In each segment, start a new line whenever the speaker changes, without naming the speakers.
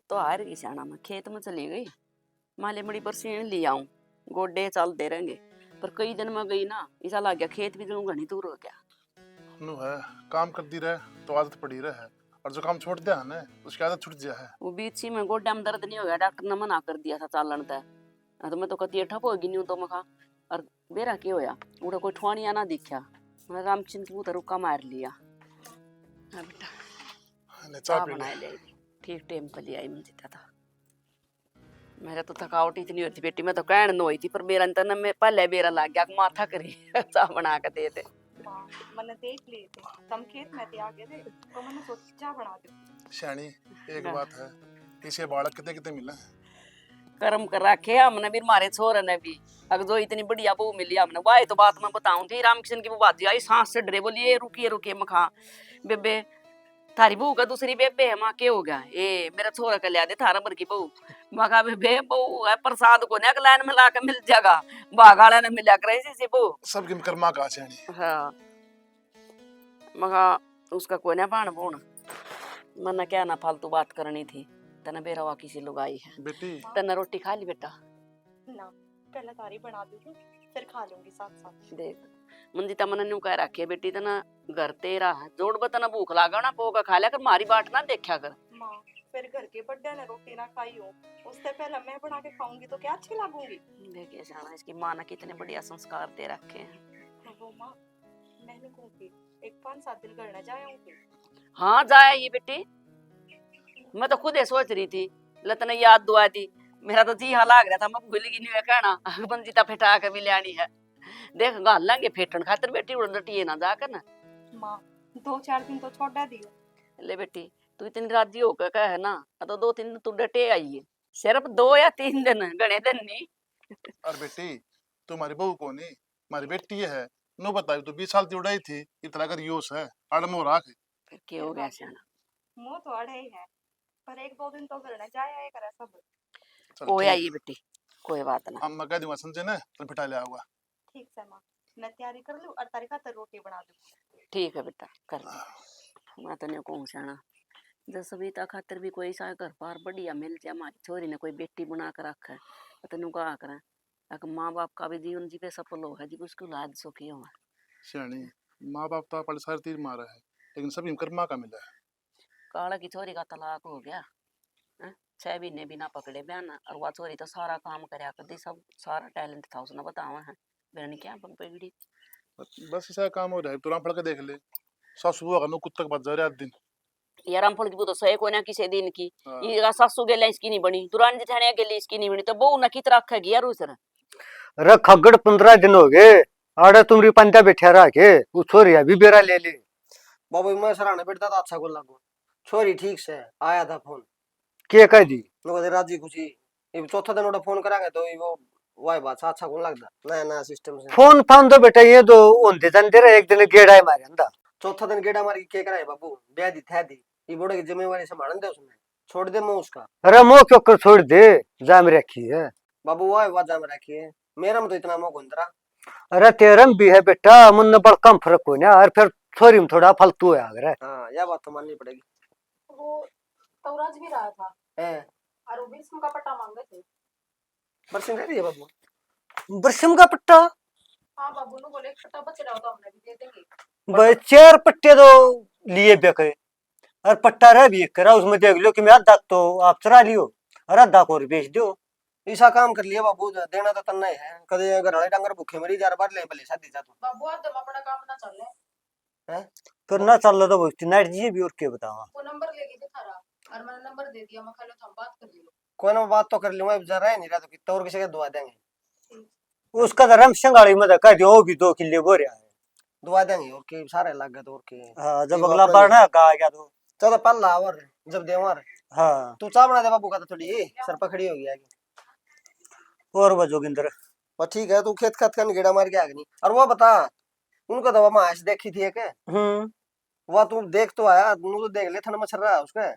तो हार गई सियाना मैं खेत में चली गई माले मड़ी पर सीण ले आऊं गोडे चलते रहेंगे पर कई दिन में गई ना ऐसा लग गया खेत भी दिनों घनी दूर हो गया।
नु है काम करती रहे तो आदत पड़ी रहे और जो काम छोड़ दिया है ना उसकी आदत छूट गया है।
वो बीच ही में गोड्डा में दर्द नहीं हो गया डॉक्टर ने मना कर दिया था चालन तय तो मैं तो कती ठप होगी नहीं तो मैं खा और बेरा क्या होया उड़ा कोई ठवानिया ना दिखा मैं रामचंद की उधर रुका मार लिया। हाँ बेटा
ने चाय
चाह
पी ले।
बनाए ले ठीक टाइम पर ले आई मुझे था मेरा तो थकावट इतनी होती बेटी मैं तो कहन नो थी पर मेरा अंतर में पहले बेरा लग गया माथा करी चाह बना के दे दे।
मैंने देख लिए थे तुम खेत में थे आगे थे तो मैंने सोचा चाह बना दो।
श्यानी एक बात है इसे बालक कितने कितने मिला है
कर्म कर रखे हमने भी मारे छोरे ने भी अगर जो इतनी बढ़िया बहू मिली हमने वाह तो बात मैं बताऊं थी रामकिशन की वो बात आई सांस से डरे बोलिए रुकिए रुकिए मखा बेबे थारी बहू का दूसरी बेबे है माँ के हो गया ए मेरा छोरा का लिया दे थारा भर की बहू मखा बेबे बहू है प्रसाद को नेक लाइन में लाके मिल जाएगा बागाड़ा ने मिला कर ऐसी बहू
सबकी कर्मा का श्यानी।
हाँ मखा उसका कोई ना पान बोन मना क्या ना फालतू बात करनी थी तना बेरवा किसी लोग आई है
बेटी
तना रोटी खा ली बेटा
ना पहले तारी बना दूंगी फिर खा लूंगी साथ साथ।
देख मंजी तमन न्यू कह रखी है बेटी तना घर तेरा है जोड़ बतना भूख लागा ना पोगा खा लिया कर मारी बाट ना देखा कर।
माँ फिर घर के बड्डे ने रोटी ना खाई हो उससे पहले मैं बना के खाऊंगी तो क्या अच्छी लगूंगी।
देखिए जाना इसकी माँ ने कितने बढ़िया संस्कार दे रखे हैं।
वो माँ मैंने कहूँगी एक 5-7 दिन घर न जाऊंगी।
हाँ जाया ये बेटी मैं तो खुद ही सोच रही थी लतन याद दुआ दी मेरा तो जी हाँ लाग रहा था मैं भूल गई नहीं कहना बंजीता फेटा के भी लियानी है देख गाल लेंगे फेटन खातिर बेटी उड़ लटिए ना जाकर ना।
माँ 2-4 दिन तो छोड़ दियो।
ले बेटी तू इतनी राजी होकर कह ना तो 2-3 दिन तू डटे आई है सिर्फ 2 या 3 दिन गणे दिन नहीं।
और बेटी तुम्हारी बहू कौन है हमारी बेटी है नो बताई तो 20 साल की उड़ाई थी इतना कर योश है आड़मो राख
फिर क्या हो गया सियाना
मुँह तो अड़े ही है पर 1-2 दिन तो घर न जाया करे सब।
कोई आई बेटी कोई बात ना
हम मैं कह दूंगा समझे ना तो बिठा ले आऊंगा।
ठीक है माँ मैं तैयारी कर लूँ और तारी खातर रोटी बना दूँ।
ठीक है बेटा कर ले मैं तो नहीं कहूँ सियाना जब सविता खातर भी कोई सा घर पार बढ़िया मिल जाए हमारी छोरी ने कोई बेटी बना कर रखा है तेन कहा करें अगर माँ बाप का भी जीवन जी पे सफल हो है जी उसको लाद सुखी हो
श्यानी माँ बाप तो पहले सारे तीर मारा है लेकिन सभी कर्मा का मिला है।
काला की छोरी का तलाक हो गया 6 महीने भी ना पकड़े बहन और वह छोरी तो सारा काम करया कर दी सब सारा टैलेंट था उसने बतावा है मेरे क्या पकड़ी
बस ऐसा काम हो रहा है तुरंत पढ़ के देख ले सासू हुआ नो कुत्ता बच जा रहा दिन
यार हम फल की तो सही को ना किसी दिन की
हाँ।
ये सासू गेले इसकी नहीं बनी तुरंत जिठाने के लिए इसकी नहीं बनी तो बहू ना कित रखेगी यार उस
अरे खगड़ 15 दिन हो गए आड़े तुमरी पंजा बैठा रहा के वो छोरी अभी बेरा ले ली।
बाबू मैं सराहना बैठता था अच्छा को लागू छोरी ठीक से आया था फोन
के कह दी
लोग राजी खुशी ये चौथा दिन उड़ा फोन करांगे तो वो वाई बात अच्छा को लगता नया नया सिस्टम से
फोन फान तो बेटा ये दो ओंदे तंदे रे एक दिन गेड़ा है मारे अंदा
चौथा दिन गेड़ा मारी के कराए बाबू ब्याह दी था दी ये बड़े की जिम्मेवारी संभालन दे उसने छोड़ दे मैं उसका।
अरे मोह क्यों कर छोड़ दे जाम रखी है
बाबू वाई बात जाम रखी है मेरा में तो इतना मोह गुंदरा।
अरे तेरम भी है बेटा मुन्ने बड़ कम फर्क हो ना और फिर छोरी में थोड़ा फालतू है अगर
हाँ यह बात तो माननी पड़ेगी।
वो तवराज भी रहा था
है
और वो भी इसका पट्टा मांगे थे।
बरसिंग रह रही है बाबू
बरसिम का पट्टा
हाँ बाबू ने बोले पट्टा बच रहा हो तो हमने भी दे देंगे।
भाई 4 पट्टे तो लिए बेके और पट्टा रह भी करा उसमें देख लो कि मैं आधा तो आप चरा लियो और आधा को बेच दो
ऐसा काम कर लिया बाबू देना तो तन्ना ही है कदे अगर हड़े डांगर भूखे मरी जार बार ले भले शादी जा तो
बाबू आप दम अपना काम ना चल ले
हैं
फिर ना चल रहा तो वो नाइट जी भी और के बतावा
वो नंबर लेके दिखा रहा और मैंने नंबर दे दिया मैं खाली तो हम बात कर लियो।
कोई ना बात तो कर लूंगा जरा है नहीं रहा तो कितना और किसी का दुआ देंगे
उसका धर्म संगाड़ी में कह दियो भी 2 किले बोरिया है
दुआ देंगे और के सारे लग गए तो और के
हाँ जब अगला बार ना कहा गया तो
चलो पल्ला और जब देवर
हाँ
तू चाह बना दे बाबू का तो थोड़ी सर पकड़ी होगी आगे
और वो जोगिंदर
बस ठीक है तू खेत खात का गेड़ा मार के आगे नहीं और वो बता उनको तो वह आश देखी थी क्या वह तू देख तो आया तू तो देख ले थन मच्छर रहा उसका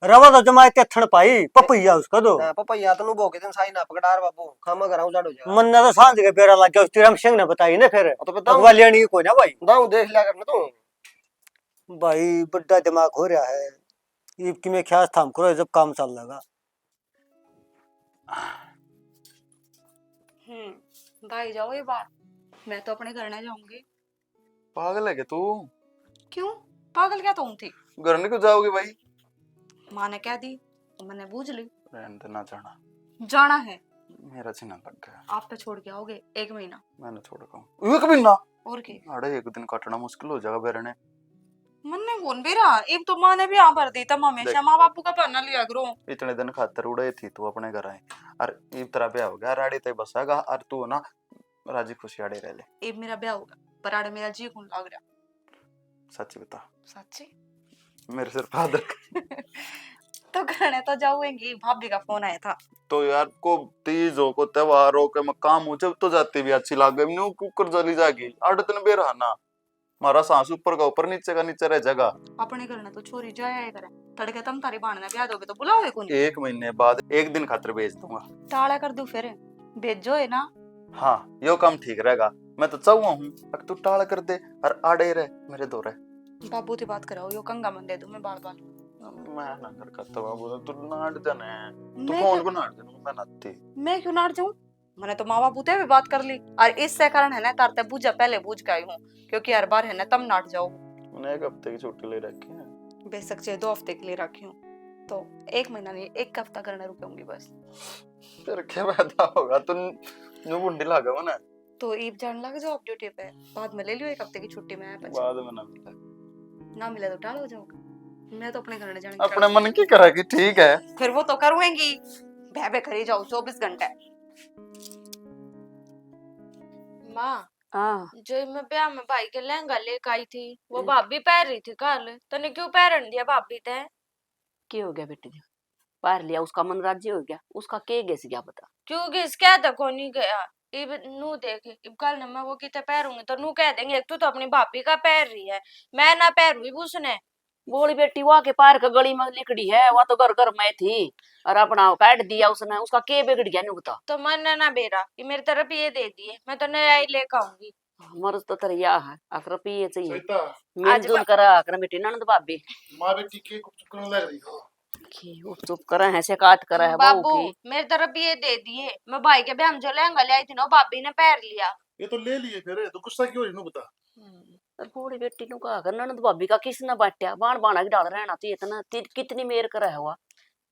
रवा तो जमाए थन पाई पपैया उसका दो
पपैया तो नु भोगे दिन साई ना पकड़ार बाबू खामा कराऊं जाड़ो जा
मन तो सांझ के पेरा लग गया तिरम सिंह ने बताई ना फिर
तो बताऊं
अगवा लेनी को ना भाई
दाऊ देख लिया करना तू
भाई बड़ा दिमाग हो रहा है ईब की मैं ख्याल थाम करो जब काम चल लगा।
भाई जाओ ये बार, मैं तो अपने घर ना जाऊंगी।
पागल है क्या तू?
क्यों पागल क्या तुम थी?
घर नहीं क्यों जाओगे भाई?
माँ ने क्या दी तो मैंने बूझ ली।
रहने दे, ना जाना।
जाना है।
मेरा सीना लग गया।
आप पे छोड़ के आओगे 1 महीना।
मैंने छोड़ का एक महीना?
और के
अरे एक दिन काटना मुश्किल हो जाएगा बेरने।
मन ने कौन भी रहा, एक तो माँ ने भी यहाँ भर दी, तब हमेशा
देख।
माँ बापू का पन्ना लिया करो।
इतने दिन खातर उड़े थी तू अपने घर आए और इब तरह ब्याह हो गया, राड़ी ते बसागा और तू ना राजी खुशी आड़े रह ले।
एक मेरा ब्याह होगा पर आड़े मेरा जी कौन लग रहा।
सच्ची बता।
सच्ची?
मेरे सिर फादर
तो करने तो जाऊंगी, भाभी का फोन आया था।
तो यार को तीज हो को त्योहार हो के मैं काम हो जब तो जाती भी अच्छी लागे न्यू कुकर जली जागी आड़तन बे रहा ना। मारा सांस ऊपर का ऊपर नीचे का नीचे रह जाएगा।
अपने घर तो छोरी जाया करे, तड़के तुम तारी बहन ने ब्याह दोगे तो बुलाओगे कौन?
1 महीने बाद 1 दिन खातर भेज दूंगा।
टाला कर दूं फिर, भेजो है ना।
हाँ यो काम ठीक रहेगा। मैं तो चाहूँ हूँ अगर तू टाल कर दे और आड़े रहे मेरे दो रहे।
बाबू से बात कराओ, यो कंगा मन दे दूं मैं बाल बाल।
मैं ना कर करता बाबू तू नाट जाने तू
मैं
फोन
क्यों-
को नाट जाने मैं नाती।
मैं क्यों नाट जाऊं? मैंने तो माँ बापू से भी बात कर ली और इससे कारण है ना तारते बूझा पहले बूझ के आई हूँ, क्योंकि हर बार है ना तब नाट जाओ।
मैंने 1 हफ्ते की छुट्टी ले रखी है।
बेशक चाहे 2 हफ्ते के लिए रखी हूँ, तो 1 महीना नहीं 1 हफ्ता करने रुकूंगी बस।
फिर क्या फायदा होगा तू न्यू बुंडी लागा ना।
तो ईब जान लग जाओ आप ड्यूटी पे, बाद में ले लियो 1 हफ्ते की छुट्टी में।
बाद में ना मिला
ना मिला तो टाल हो जाओगे। मैं तो अपने घर जाने
अपने मन की करेगी ठीक है।
फिर वो तो करूंगी, बहबे करी जाओ 24 घंटे।
माँ,
हाँ
जो मैं ब्याह में भाई के लहंगा लेके आई थी वो भाभी पहन रही थी कल, तने क्यों पहन दिया भाभी ते?
क्या हो गया बेटे जी? पार लिया उसका मन राज्य हो गया, उसका के गेस गया बता।
क्यों किस क्या तक को नहीं गया? इब नू देख, इब कल न मैं वो किते पहनूंगी तो नू कह देंगे तू तो अपनी भाभी का पहन रही है, मैं ना पहनूंगी उसने।
बोली बेटी वहाँ के पार का गली में लिखड़ी है, वहाँ तो घर घर में थी और अपना काट दिया उसने, उसका के बिगड़ गया नहीं बता।
तो मन ना बेरा ये मेरी तरफ ये दे दिए, मैं तो नया ही लेकर आऊंगी।
मर्ज तो तेरा या है आखिर पिए चाहिए
सहिता
मिलजुल करा आखिर बेटी ननद भाभी
माँ बेटी के चुप करने लग रही हो।
की वो चुप करा है से काट करा है बहू
बाबू
की।
मेरी तरफ ये दे दिए, मैं भाई के ब्याह में जो लहंगा ले आई थी ना वो भाभी ने पहन लिया।
ये तो ले लिए फिर तो गुस्सा क्यों है बता।
और बूढ़ी बेटी नु कहा कर ननद भाभी का किसने बांटा बाण बाणा की डाल रहना तो इतना कितनी मेर करा है हुआ।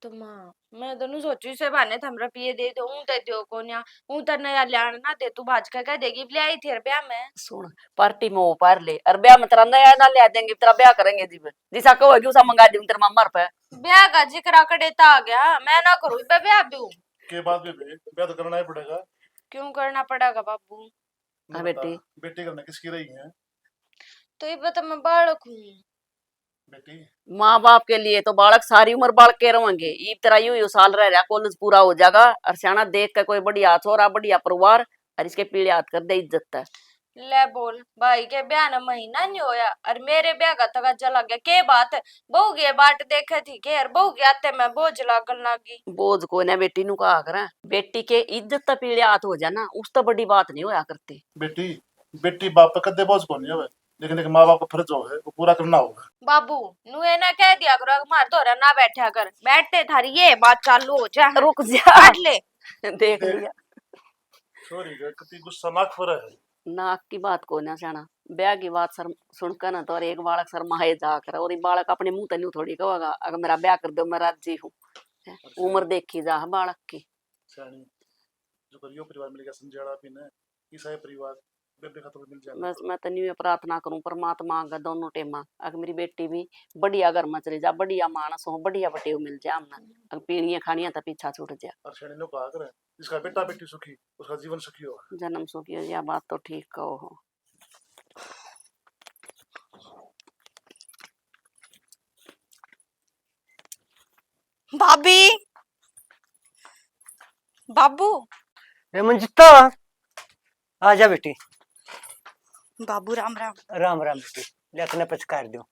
तो माँ मैं दोनों सोचू से बहाने थमरा पिए दे दो दे दो को न्या तो नया लियान ना दे तू भाज का कह देगी ले आई थी ब्याह में।
सुन पार्टी में वो पार ले और ब्याह में तेरा नया ना ले देंगे तेरा ब्याह करेंगे जी जिसा कहोगी उसा मंगा दूंगी तेरे मम्मा पे।
ब्याह का जिक्र कड़ेता आ गया, मैं ना करूँ ब्याह भी।
के बाद में ब्याह तो करना ही पड़ेगा।
क्यों करना पड़ेगा बाबू?
हाँ बेटी।
बेटी करना किसकी रही है?
तो ये बता मैं बालक हूँ
बेटी
माँ बाप के लिए तो बालक सारी उम्र बालक के रहेंगे। ईब तेरा यू साल रह रहा कॉलेज पूरा हो जाएगा और सियाना देख के कोई बढ़िया छोरा बढ़िया परिवार और इसके पीढ़ी हाथ कर दे इज्जत है।
ले बोल भाई के ब्याह ना महीना नहीं होया और मेरे ब्याह का तक चला गया के बात है। बहू के बाट देखे थी के बहू के आते मैं बोझ लागन लागी।
बोझ को ना बेटी नु कहा कर बेटी के इज्जत तो पीढ़ी हाथ हो जाना उस तो बड़ी बात नहीं होया करती।
बेटी बेटी बाप पे कदे बोझ को नहीं है, लेकिन एक माँ बाप का फर्ज जो है वो पूरा करना होगा।
बाबू नुए ना कह दिया करो मार तोरा ना बैठा कर, बैठते थारी ये बात चालू हो जा।
रुक जा
काट ले।
देख लिया
सॉरी कितनी गुस्सा नाक फरा है।
नाक की बात को ना सियाना ब्याह की बात सर सुनकर ना तो और एक बालक सर माहे जा कर और ये बालक अपने मुंह तन्यू थोड़ी कहोगा अगर मेरा ब्याह कर दो मैं राजी हूँ। उम्र देखी जा बालक की।
सियानी जो करियो परिवार मिल गया समझाड़ा भी ना ईसाई परिवार बेबे खत्म मिल जाएगा।
बस मैं तन्यू ये प्रार्थना करूं परमात्मा का दोनों टेमा अगर मेरी बेटी भी बढ़िया घर में चली जा बढ़िया मानस हो बढ़िया बटेव मिल जाए हमने अगर पीढ़ियां खानियां तो पीछा छूट जाए।
और सियानी लोग कहा करे जिसका बेटा बेटी सुखी उसका जीवन सुखी होगा।
जन्म सुखी हो यह बात तो ठीक कहो हो।
भाभी बाबू
ए मंजिता आ जा बेटी।
बाबू राम राम।
राम राम बेटी लेखने पचकार दो।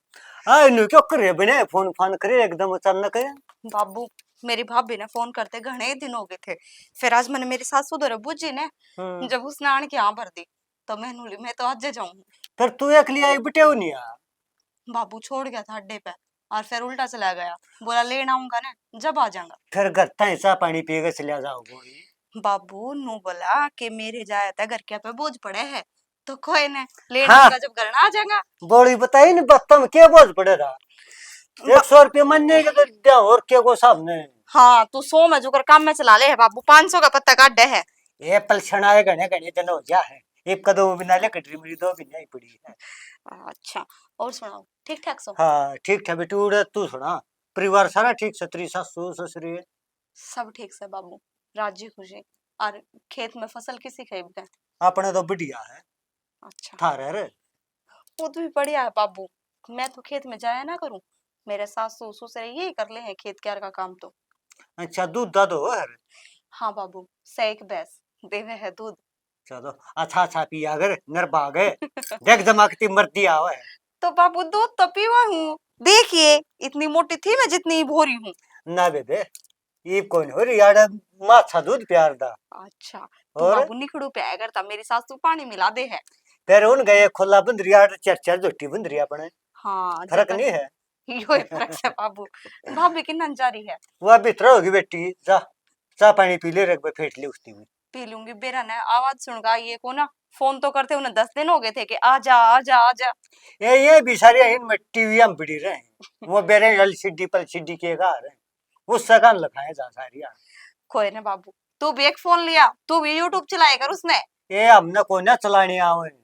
आ नु क्यों करे बने फोन फान करे एकदम अचानक है।
बाबू मेरी भाभी ने फोन करते घने दिन हो गए थे, फिर आज मैंने मेरी सासू दो बुझी ने जब उसने आने की यहाँ भर दी तो मैं तो आज जाऊं।
फिर तू अकेली आई बटेव नहीं आ।
बाबू छोड़ गया था अड्डे पे, और फिर उल्टा चला गया, बोला लेना आऊंगा ना जब आ जाऊंगा।
फिर घर तक चाह पानी पी के चले जाओगे।
बाबू नु बोला कि मेरे जाया था घर के पे बोझ पड़े है, तो कोई ने लेना
हाँ।
आऊंगा जब घर ना आ जाएगा।
बोली बताई नहीं बत्ता में क्या बोझ पड़े रहा। 100 रुपये महीने के तो दिया और क्या को सामने।
हाँ तू 100 में जुकर काम में चला ले है बाबू, 500 का पत्ता काट दे है।
ये पलछण आए घने घने दिन हो जा है। एक कदो बिना ले कटरी मेरी दो भी नहीं पड़ी है।
अच्छा और सुनाओ, ठीक ठाक सो?
हाँ ठीक है बेटी, उड़े तू सुना, परिवार सारा ठीक से, तेरी सासू ससुरी
सब ठीक से बाबू, राजी खुशी। और खेत में फसल किसी खेब है?
अपने तो बढ़िया है।
अच्छा
थारे रे
वो तो भी बढ़िया है बाबू, मैं तो खेत में जाया ना करूं, मेरे सासू ससुर यही कर ले हैं खेत क्यार का काम तो।
अच्छा दूध दा दो है।
हाँ बाबू, सेक भैंस देवे है दूध।
चलो अच्छा अच्छा पिया अगर नर भागे देख जमाकती मर्दी आवे।
तो बाबू दूध तो पीवा हूँ, देखिए इतनी मोटी थी मैं जितनी भोरी हूँ।
ना बेबे ये कौन हो रही यार, माछा दूध प्यार दा।
अच्छा तो
और
बाबू निखड़ू पे अगर था मेरी सासू पानी मिला दे है।
फिर उन गए खुला बंदरी यार, चर चर झोटी बंदरी अपने
हाँ
फर्क नहीं है।
यो ही फर्क है बाबू। भाभी की नंजारी है।
वह भीतर होगी बेटी, जा चाह पानी पी ले, रख फेंट ले उसकी भी।
पी लूंगी, बेरा ने आवाज सुनगा ये को ना, फोन तो करते उन्हें 10 दिन हो गए थे कि आजा आजा आजा।
ये भी सारी इन में टीवी हम बिड़ी रहे हैं। वो बेरे एलसीडी पर सीडी के गा रहे हैं, उससे कान लखाए जा सारी यार।
कोई ना बाबू, तू भी एक फोन लिया, तू भी यूट्यूब चलाए कर उसने।
ये हमने कोई ना चलाने आवे।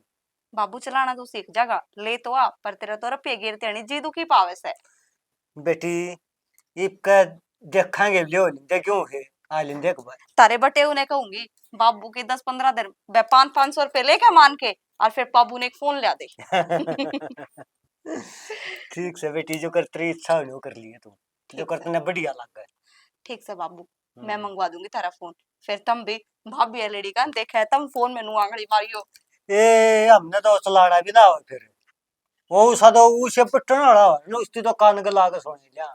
बाबू चलाना तो सीख जागा, ले तो आ, पर तेरा तो रपे गिरते नहीं जी दुखी पावे से।
बेटी इबका देखेंगे लियो लिंदे क्यों है, आ लिंदे एक बार।
तारे बटे उन्हें कहूंगी बाबू के 10-15 दिन 500 रुपए लेके मान के, और फिर बाबू ने एक फोन ला दे।
ठीक से बेटी, जो कर तेरी इच्छा हो कर लिए तू, जो कर तने बढ़िया लग गए।
ठीक से बाबू, मैं मंगवा दूंगी तारा फोन, फिर तुम भी भाभी एलईडी का देखा है तुम फोन में नु आंगली मारियो।
ए हमने तो चलाना भी ना हो फिर, वो सदो उसे पट्टन वाला हो उसकी तो कान गला के सोने लिया,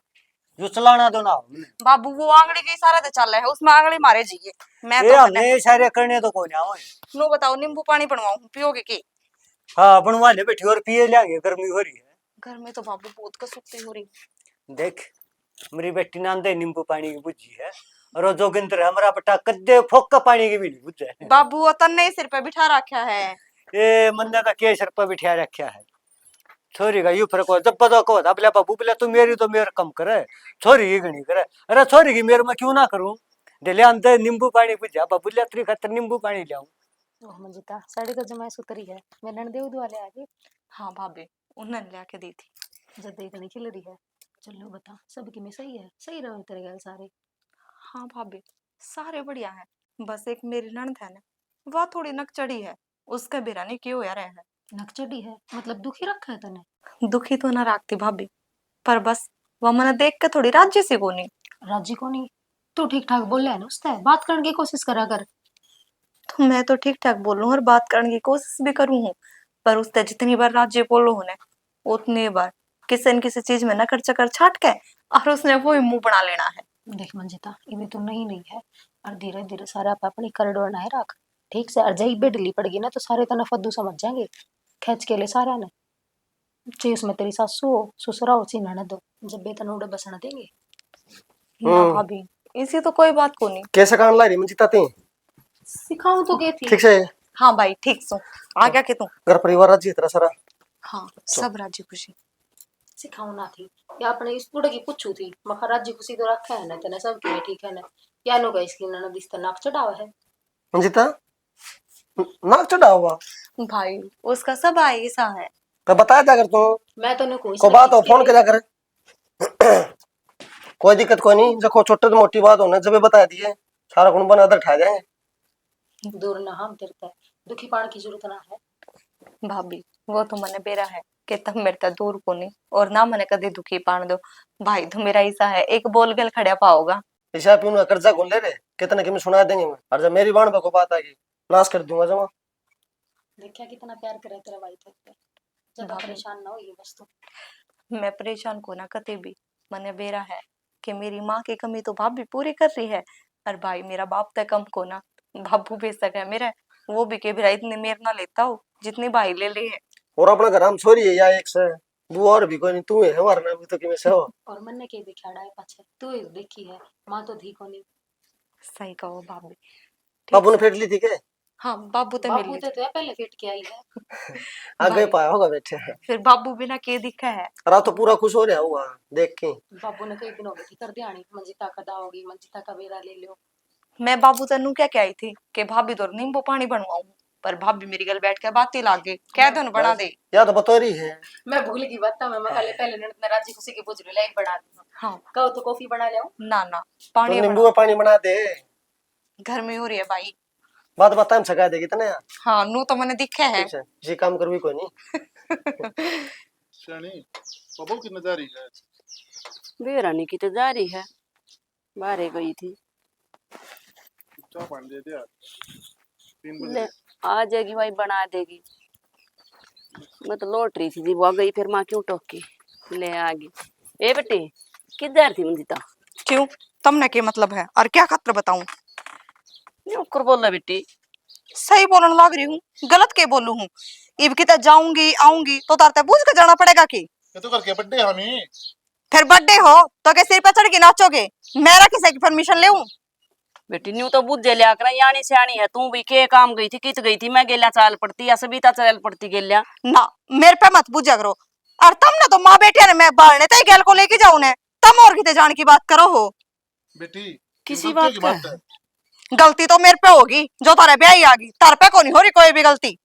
जो चलाना तो ना हो हमने।
बाबू वो आंगली के इशारे से चल रहा है, उसमें आंगली मारे जाइए। मैं
ए
तो
हमने इशारे करने तो कोई ना हो।
नो बताओ, नींबू पानी बनवाऊं, पियोगे की?
हाँ बनवा ले बेटी, और पिए लेंगे, गर्मी हो रही है।
घर में तो बाबू बहुत कसुक्ति हो रही।
देख मेरी बेटी नाम दे नींबू पानी की बुझी है, और वो जोगिंदर हमारा पट्टा कद्दे फोक का पानी की भी नहीं बुझे।
बाबू वो तन्ने सिर पे बिठा रखा है।
ए मन्ने का के सर पर बिठा रखा है। छोरी का यू फर्क हो, जब पता को बोले बाबू बोले तू मेरी तो मेरे कम करे, छोरी की गणी करे। अरे छोरी की मेरे में क्यों ना करूं, दिले अंदर नींबू पानी बुझा बाबू ले तेरी खातर नींबू पानी लाऊं।
ओह मंजिता साड़ी तो जमाई सुतरी है, मैं ननदे उद वाले आ गई।
हाँ भाभी, उन्होंने लाके दी थी।
जब देखने खिल रही है, चलो बता सबकी में सही है, सही रहो तेरे गल सारे।
हाँ भाभी सारे बढ़िया है, बस एक मेरी ननद है ना, वह थोड़ी नक चढ़ी है, उसका बिरानी क्यों यार है।
नकचड़ी है मतलब दुखी रखा है तने?
दुखी तो ना रखती भाभी, पर बस वह मैंने देख के थोड़ी राज्य से कोनी।
राजी को नहीं, तू ठीक ठाक बोल रहा है ना, उससे बात करने की कोशिश करा कर।
तो मैं तो ठीक ठाक बोलूं और बात करने की कोशिश भी करूं हूँ, पर उसने जितनी बार राज्य बोलो हूं उतनी बार किसी न किसी चीज में नकर चकर छाट के और उसने वो ही मुंह बना लेना है।
देख मंजिता इवे तो नहीं है, और धीरे धीरे सारा आप अपनी करडोर ना रख, ठीक से। और जही बेडली पड़गी ना तो सारे तना फद्दू समझ जाएंगे, खेच के ले सारा ने। चे उसमें तेरी सासू हो ससुरा हो चीना न दो, जब बेतन उड़े बसना देंगे।
ना भाभी इसी तो कोई बात को नहीं।
कैसे कान ला रही मंजिता ती?
सिखाऊं तो गई थी।
ठीक से
हाँ भाई ठीक सो, आ गया के तू?
घर परिवार राज्य तेरा सारा?
हाँ सब राजी खुशी।
सिखाऊं ना थी या अपने इस बूढ़े की पूछू थी, मखा राज्य खुशी तो रखा है ना तेने सब के ठीक है ना, या नो गई इसकी ना दिस नाक चढ़ावा है।
मंजिता नाक चढ़ा हुआ
भाई उसका सब ऐसा है।
तो बताया जा कर तू,
मैं तो नहीं
को बात हो फोन किया कर। कोई दिक्कत कोई नहीं, जब छोटे तो मोटी बात होना जब बता दिए सारा गुण बना उठा जाएंगे।
दूर ना हम तेरे पे दुखी पाने की जरूरत ना है।
भाभी वो तो मने बेरा है कि तब मेरे तक दूर को नहीं, और ना मने कदे दुखी पान दो। भाई तो मेरा ऐसा है, एक बोल गल खड़ा पाओगा।
पेशा पीने कर्जा कौन ले रहे, कितने की मैं सुना देंगे मैं, और जब मेरी बाण को बात आएगी नाश कर दूंगा जमा।
देखा कितना प्यार करे तेरा भाई तेरे पे, जब परेशान ना हो ये बस। तो
मैं परेशान को ना कते भी, मने बेरा है कि मेरी माँ की कमी तो भाभी पूरी कर रही है, और भाई मेरा बाप तक कम को ना बाबू बेशक है मेरा, वो भी के भी इतने मेर ना लेता हो जितनी भाई ले ली है।
और अपना घर हम छोरी है या एक से वो और भी कोई नहीं, तू है वरना भी तो कि में से हो।
और मन ने के दिखाड़ा है पाछे तू ही देखी है मां तो धी कोनी
सही कहो भाभी। ठीक
बाबू ने
से-
फेट ली थी के?
हाँ बाबू तो
बाबू
मिल
तो पहले फिट के आई है
आगे
भाई।
पाया होगा बैठे।
फिर बाबू बिना के दिखा है।
रात तो पूरा खुश हो रहा हुआ देख के।
बाबू ने कई दिन हो गए थी कर दियानी मंजिता का दाओगी मंजिता का बेरा ले लो
मैं बाबू तनु क्या आई थी कि भाभी तो नींबू पानी बनवाऊं, पर भाभी मेरी गल बैठ के बातें लाग गई कह दो न बना दे।
या तो बता रही है।
मैं भूल गई बात मैं पहले पहले ने राजी खुशी की पूछ ले एक बना दूं
हाँ
कहो तो कॉफी बना ले
ना ना
तो
पानी
नींबू का पानी बना दे।
घर में हो रही है भाई।
बात बता हम सका देगी तना यार।
हाँ नू तो मैंने दिखा है।
ठीक है जी काम करवी कोई नहीं।
श्रेणी बाबू की नजारी है।
बेरानी की तो जा रही है, बाहर गई थी।
चाय पानी दे दे यार, 3
ले
बजे।
आ जाएगी भाई, बना देगी। मैं तो लौट रही थी, वो आ गई फिर माँ क्यों टोकी, ले आ गई। ए बेटे किधर थी मंजिता?
क्यों तुमने के मतलब है और क्या खतर बताऊं?
ऊपर बोल रहा बेटी।
सही बोलने लग रही हूँ, गलत के बोलू हूँ? इब किते जाऊंगी आऊंगी तो तारते पूछ के जाना पड़ेगा कि
ये तो करके बर्थडे हमी।
फिर बर्थडे हो तो के सिर पे चढ़ के नाचोगे? मेरा किसी की परमिशन ले?
बेटी न्यू तो बुझे लिया कर, यानी सियानी है तू भी। के काम गई थी, कित गई थी? मैं गेल्या चाल पड़ती या सबिता चाल पड़ती गेल्या
ना मेरे पे मत बुझा करो। और तुम ना तो माँ बेटे ने मैं बालने तय गैल को लेके जाऊं ने, तुम और किते जाने की बात करो हो।
बेटी
किसी
गलती
बात
की
का
है।
गलती तो मेरे पे होगी जो तारे ब्याह ही आ गई, तार पे को नहीं हो रही कोई भी गलती।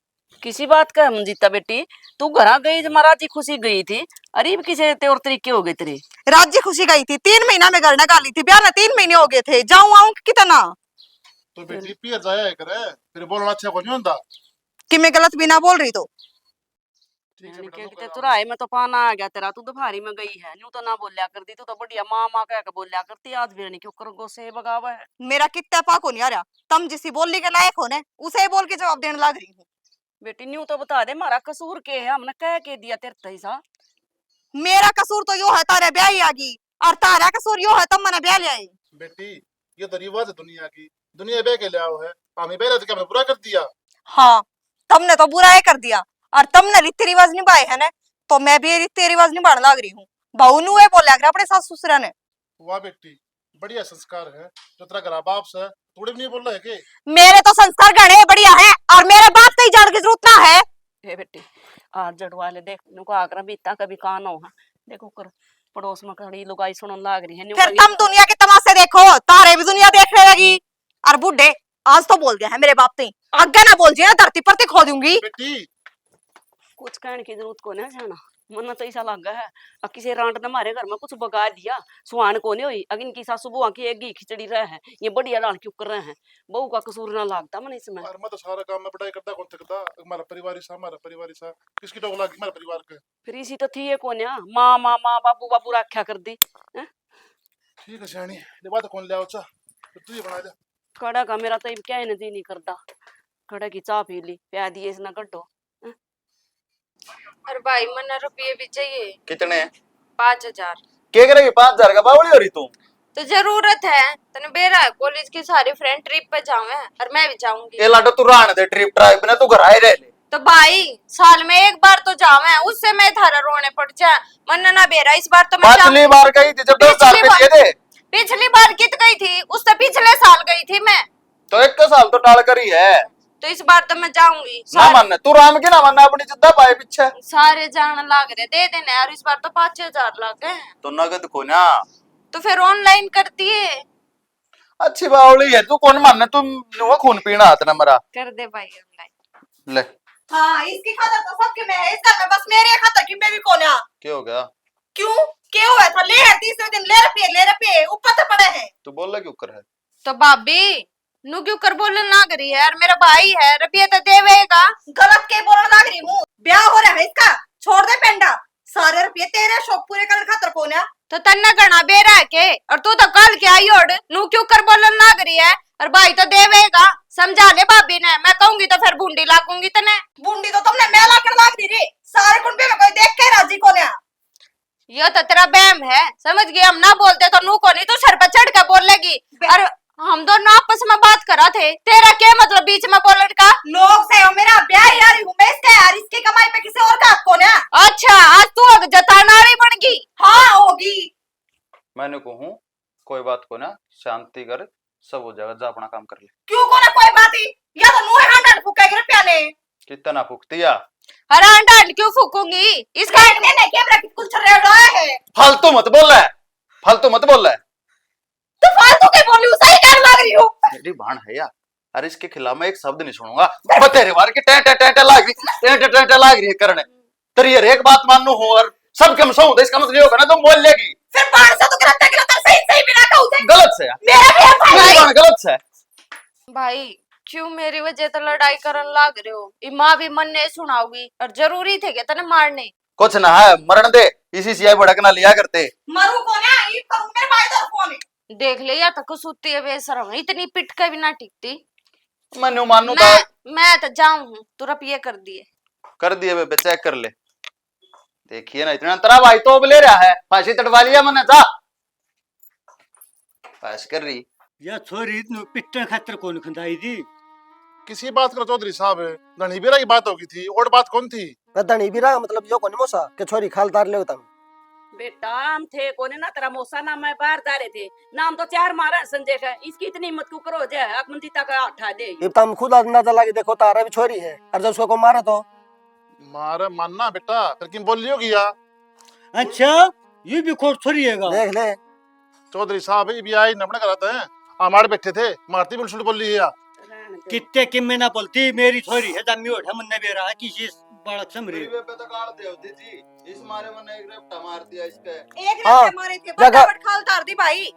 किसी बात का मंजिता बेटी, तू घरा गई महाराज जी खुशी गई थी। अरे किसे और तरीके हो गए तेरे?
राज्य खुशी गई थी 3 महीना में घर निकाली थी, ब्याह ना 3 महीने हो गए थे। जाऊं आऊं कितना
तो बेटी पियर जाया करे, फिर बोलना अच्छा को नहीं होता।
कि मैं गलत भी ना बोल रही तो।
ठीक है
यानी
बेटा,
के
नो
किते
करा।
तुराए में तो पाना आ गया तेरा। तू दोपहरी में गई है, न्यू तो ना बोलिया करती। तू तो बढ़िया माँ माँ कह के बोलिया करती। आज भी नहीं क्यों कर गो से बगावा है।
मेरा कितना पाको नहीं आ रहा, तुम जिसी बोलने के लायक हो ने उसे ही बोल के जवाब देने लग रही हूँ।
बेटी न्यू तो बता दे, मारा कसूर के है? हमने कह के दिया तेरे तैसा।
मेरा कसूर तो यो है तारे ब्याह ही आ गई, और तारा कसूर यो है तुम मैंने ब्याह ले आई।
बेटी ये तो रिवाज है दुनिया की, दुनिया बह के ले आओ है। हमें पहले तो क्या हमने पूरा कर दिया।
हाँ तुमने तो बुरा ही कर दिया, और तुमने रीति रिवाज निभाए है ने, तो मैं भी रीति रिवाज निभाने लग रही हूँ। बहू नु ये बोलिया कर अपने सास ससुरा ने।
वाह बेटी बढ़िया संस्कार है, जो तेरा घर बाप से थोड़े भी नहीं बोल रहा है कि।
मेरे तो संस्कार गणे बढ़िया है, और मेरे बाप कहीं जान की जरूरत ना है।
हे बेटी आज जड़वा ले देख, नुको आकर बीता कभी कान हो। देखो कर पड़ोस में खड़ी लुगाई सुनन लाग रही है। न्यू
फिर
कही-
तुम दुनिया के तमाशे देखो, तारे भी दुनिया देखने लगी। और बुढ़े आज तो बोल गया है मेरे बाप ते, आगे ना बोल जिए धरती पर ते खो दूंगी।
बेटी
कुछ कहने की जरूरत को नहीं जाना। मन तो ऐसा लग है अब किसी रांट ने हमारे घर में कुछ बगा दिया, सुहान को नहीं हुई। अगिन की सासू बुआ की एक खिचड़ी रहे हैं, ये बढ़िया डाल क्यों कर रहे हैं? बहू का कसूर ना लागता मन इसमें।
और मैं तो सारा काम में पढ़ाई करता कौन सकता। हमारा परिवार ही हमारा परिवार ही किसकी टोक लगी हमारे परिवार के।
फिर इसी तो थी ये कौन माँ माँ माँ बाबू बाबू रखा कर दी।
ठीक है श्यानी, ये बात कौन ले आओ चा, तो तू ही बना ले।
कड़ा का मेरा तो क्या है जी नहीं करता। कड़ा की चाह पी ली, प्या दिए इसना कड्डो।
और भाई मन रुपये भी चाहिए
कितने
5000।
क्या करेगी 5000 का? बावली हो रही तू?
तो जरूरत है तने बेरा है, कॉलेज की सारी फ्रेंड ट्रिप पे जावे और मैं भी जाऊंगी।
ये लाडो तू रहने दे, ट्रिप ड्राइव ना तू घर आए रह ले।
तो भाई साल में एक बार तो जावे, उससे मैं थारा रोने पड़ जाए। मन ना बेरा इस बार तो मैं
पिछली बार गई थी जब 10,000
पिछली
रुपए दिए थे।
पिछली बार कित गई थी? उससे पिछले साल गई थी मैं।
तो 1 साल तो टाल करी है।
तो इस बार तो मैं जाऊंगी।
ना मानना तू राम की ना मानना, अपनी जिद्दा पाए पीछे।
सारे जान लाग रहे दे देने यार, इस बार तो 5000 लाग गए।
तो नगद को ना,
तो फिर ऑनलाइन करती है।
अच्छी बावली है तू। कौन मानना तुम वो खून पीना हाथ ना मरा
कर दे भाई ऑनलाइन।
ले।
हाँ इसकी खातर तो सबके में है, इसका में बस मेरे खातर की मैं भी कौन है?
क्या हो गया?
क्यों क्या हुआ था? ले है तीसरे दिन ले रपे ऊपर से पड़े हैं।
तू बोल रहा क्यों कर है?
तो भाभी नु क्यों कर बोलने लग रही है यार? मेरा भाई है, रुपये तो देवेगा।
गलत के बोलने लग रही हूँ? ब्याह हो रहा है इसका, छोड़ दे पेंडा। सारे रुपये तेरे शौक पूरे करने खातर कौन है?
तो तन्ना गणा बेरा है के, और तू तो कल के आई ओड नु क्यों कर बोलने लग रही है? और भाई तो देवेगा, समझा ले भाभी ने। मैं कहूंगी तो फिर बूंदी लागूंगी तने।
बूंदी तो तुमने मेला कर लाग दी रे। सारे कुंबे में कोई देख के राजी कौन है?
ये तो तेरा बैम है, समझ गई? हम ना बोलते तो नू को नहीं, तू सर पर चढ़ के बोलेगी। और हम दोनों आपस में बात करा थे, तेरा क्या मतलब बीच में बोलने का?
लोग से हो मेरा ब्याह यार हूँ मैं इसका यार, इसकी कमाई पे किसी और का हक को ना।
अच्छा, आज तू अब जतानारी बन गई।
हाँ होगी।
मैंने कहूँ कोई बात को ना शांति कर, सब हो जाएगा, जा अपना काम कर ले।
क्यों को ना कोई बात ही, या तो मुंह हांडा फूकेगी रुपया ने।
कितना फुकतिया
अरे अंडा क्यों फूकूंगी? इसका
ने कैमरा की कुछ रे रहा है।
फालतू मत बोल रहा है, फालतू मत बोल रहा है।
तू फालतू के बोली हूँ, सही कर लग रही हूँ।
मेरी भान है यार, अरे इसके खिलाफ मैं एक शब्द नहीं सुनूंगा। तेरे बार की टें टें टें लाग रही, टें टें लाग रही है करने। तेरी हर एक बात मानू हूँ और सबके हम सहूं, इसका मतलब ये होगा ना तुम बोल लेगी।
फिर बाहर से तो करता कि लगता सही सही बिना कहूँ
गलत से यार,
मेरा भी है भाई।
मेरी भान गलत से है।
भाई क्यों मेरी वजह तो लड़ाई करन लाग रहे हो? ई माँ भी मन ने सुनाओगी और जरूरी थे क्या तने मारने?
कुछ ना है, मरण दे, इसी सियाई भड़कना लिया करते।
मरू को ना ये करूँ मेरे भाई तो कौन है।
देख ले या तक सूती है बेशरम, इतनी पिट के भी ना टिकती।
मैं मानू था,
मैं तो जाऊं हूँ, तू रपिए कर दिए।
कर दिए बेबे, चेक कर ले। देखिए ना इतना तेरा भाई तो अब ले रहा है, फांसी तड़वा लिया मैंने, जा फांस कर रही।
या छोरी इतनी पिट्टन खातर कौन खंदाई थी?
किसी बात करो चौधरी साहब, धनी बेरा की बात होगी थी और बात कौन थी?
धनी भी रहा मतलब यो कोनी मोसा के छोरी खाल तार ले तम।
बेटा हम थे कोने ना, तेरा मौसा नाम है बाहर जा रहे थे, नाम तो चार मारा है संजय का, इसकी इतनी हिम्मत क्यों करो जाए अकमंती तक उठा दे।
ये तम खुद अंदाजा लगी देखो तारा भी छोरी है, और जब उसको मारा तो
मारा मानना बेटा, फिर किन बोल लियो किया?
अच्छा ये भी खोट छोरी हैगा।
देख ले
चौधरी साहब ये भी आई नमन कराते हैं, हमारे बैठे थे मारती बिल्कुल बोल रही है।
कितने किम्मे ना बोलती, मेरी छोरी है दमी उठा मन ने बेरा किसी बालक समरी।
मेरी बेबे तो गाड़ दे होती थी, इस मारे मैंने एक रेपटा मार दिया इसके।
एक
हाँ,
रत्ते मारे थे फटाफट खाल तार दी भाई।